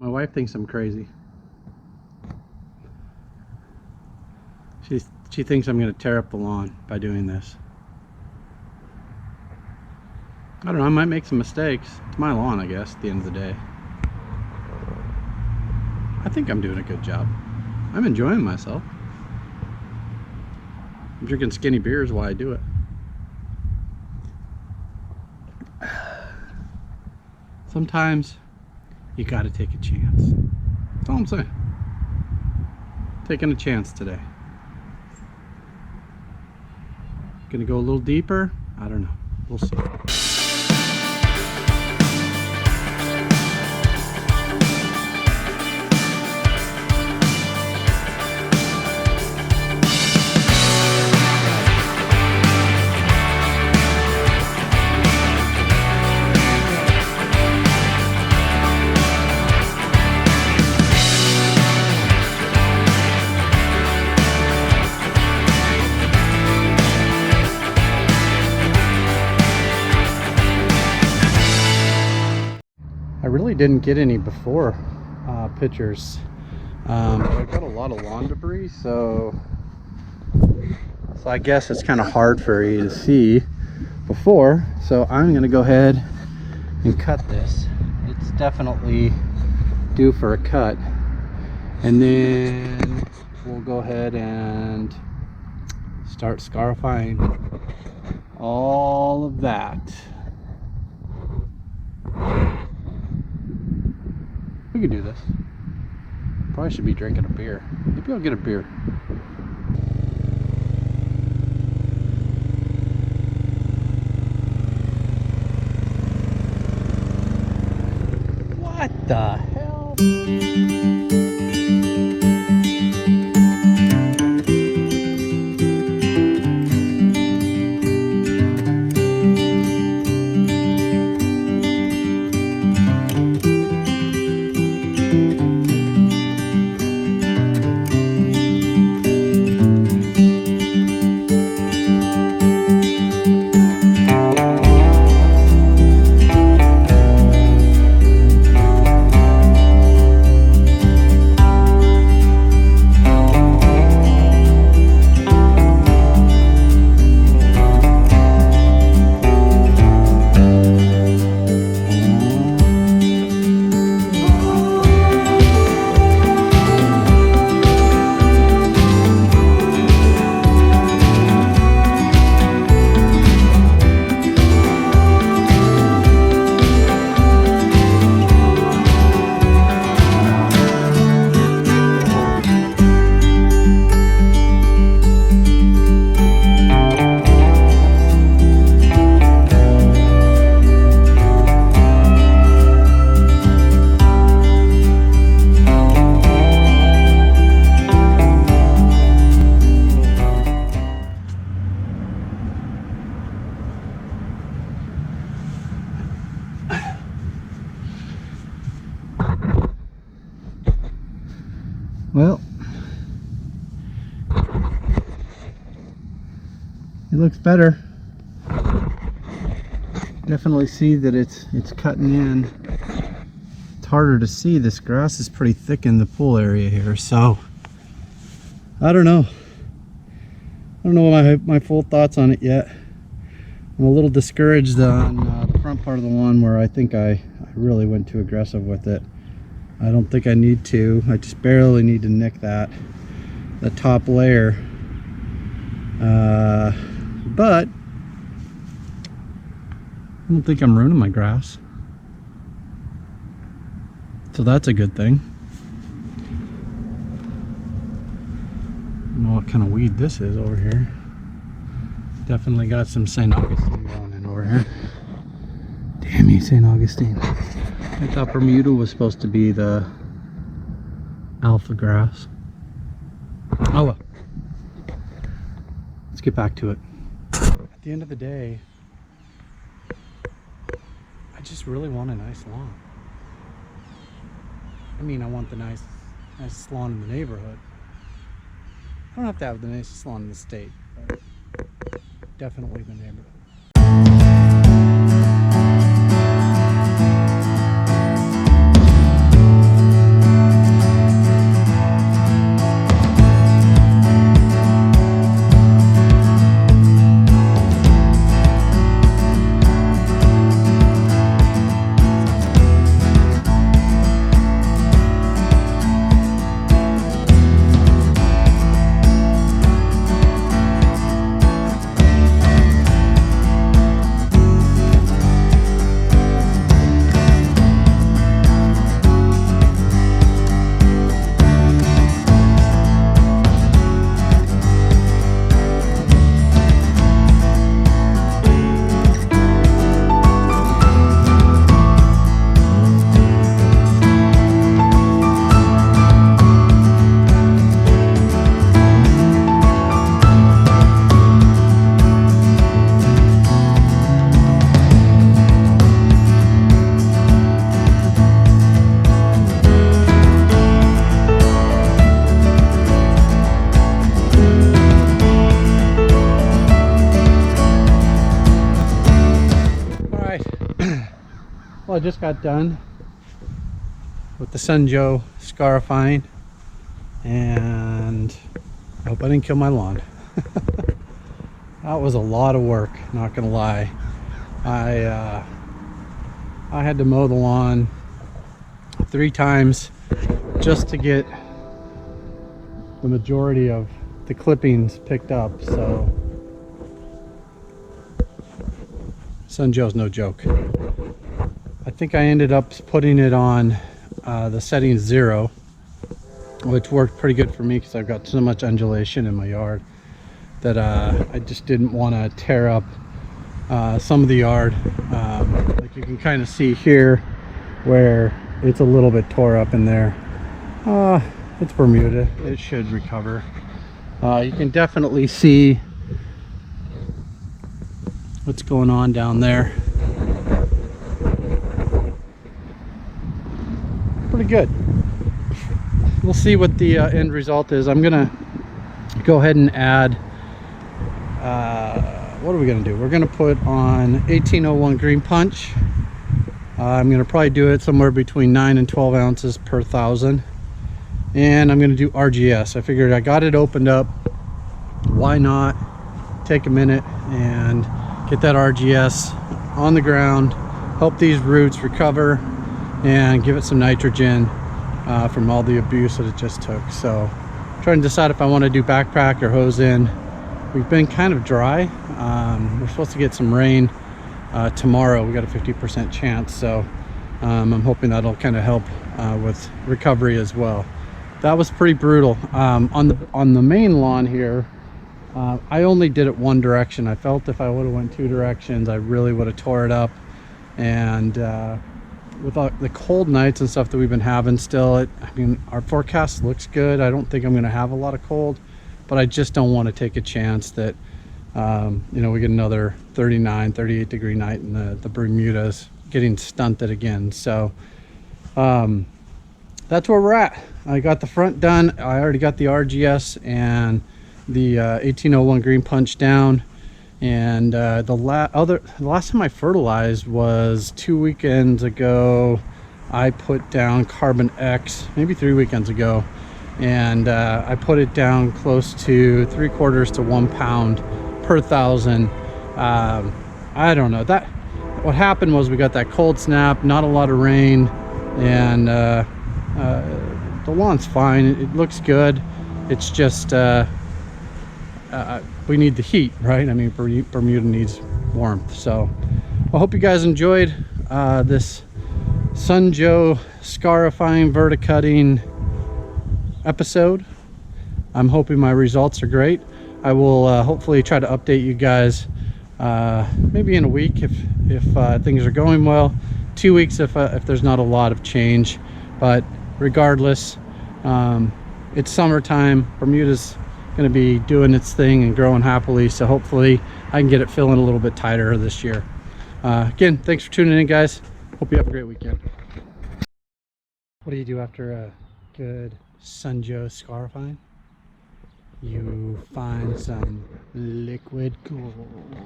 My wife thinks I'm crazy. She thinks I'm going to tear up the lawn by doing this. I don't know, I might make some mistakes. It's my lawn, I guess, at the end of the day. I think I'm doing a good job. I'm enjoying myself. I'm drinking skinny beers while I do it. Sometimes you gotta take a chance. That's all I'm saying. Taking a chance today. Gonna go a little deeper? I don't know. We'll see. I really didn't get any before pictures. I got a lot of lawn debris, so I guess it's kind of hard for you to see before. So I'm gonna go ahead and cut this. It's definitely due for a cut, and then we'll go ahead and start scarifying all of that. We could do this. Probably should be drinking a beer. Maybe I'll get a beer. What the hell? Well, it looks better. Definitely see that it's cutting in. It's harder to see. This grass is pretty thick in the pool area here, so I don't know. I don't know my full thoughts on it yet. I'm a little discouraged on the front part of the lawn where I think I really went too aggressive with it. I don't think I need to. I just barely need to nick the top layer. But I don't think I'm ruining my grass. So that's a good thing. I don't know what kind of weed this is over here. Definitely got some St. Augustine going in over here. Damn you, St. Augustine. I thought Bermuda was supposed to be the alpha grass. Oh well. Let's get back to it. At the end of the day, I just really want a nice lawn. I mean, I want the nicest lawn in the neighborhood. I don't have to have the nicest lawn in the state, but definitely the neighborhood. I just got done with the SunJoe scarifying, and I hope I didn't kill my lawn. That was a lot of work, not gonna lie. I had to mow the lawn 3 times just to get the majority of the clippings picked up. So SunJoe's no joke. I think I ended up putting it on the setting 0, which worked pretty good for me because I've got so much undulation in my yard that I just didn't want to tear up some of the yard. Like you can kind of see here where it's a little bit tore up in there. It's Bermuda, it should recover. You can definitely see what's going on down there. Pretty good. We'll see what the end result is. I'm gonna go ahead and add what are we gonna do? We're gonna put on 1801 green punch. I'm gonna probably do it somewhere between 9 and 12 ounces per 1,000, and I'm gonna do RGS. I figured I got it opened up, why not take a minute and get that RGS on the ground, help these roots recover, and give it some nitrogen from all the abuse that it just took. So trying to decide if I want to do backpack or hose in. We've been kind of dry. We're supposed to get some rain tomorrow. We got a 50% chance, so I'm hoping that'll kind of help with recovery as well. That was pretty brutal. On the main lawn here, I only did it one direction. I felt if I would have went 2 directions, I really would have tore it up. And with the cold nights and stuff that we've been having still, I mean, our forecast looks good. I don't think I'm going to have a lot of cold, but I just don't want to take a chance that you know, we get another 39, 38 degree night and the Bermuda's getting stunted again. So that's where we're at. I got the front done. I already got the RGS and the 1801 green punch down. And the last time I fertilized was 2 weekends ago. I put down Carbon X, maybe 3 weekends ago, and I put it down close to 3/4 to 1 pound per 1,000. I don't know, that what happened was we got that cold snap, not a lot of rain, and the lawn's fine. It looks good. It's just we need the heat, right? I mean, Bermuda needs warmth. So I hope you guys enjoyed this SunJoe scarifying verticutting episode. I'm hoping my results are great. I will hopefully try to update you guys maybe in a week if things are going well. 2 weeks if there's not a lot of change. But regardless, it's summertime. Bermuda's going to be doing its thing and growing happily, so hopefully I can get it filling a little bit tighter this year. Again, thanks for tuning in, guys. Hope you have a great weekend. What do you do after a good SunJoe scarifying? You find some liquid gold.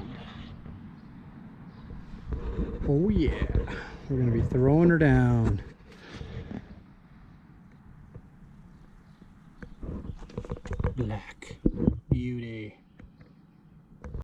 Oh yeah, we're going to be throwing her down. Black beauty.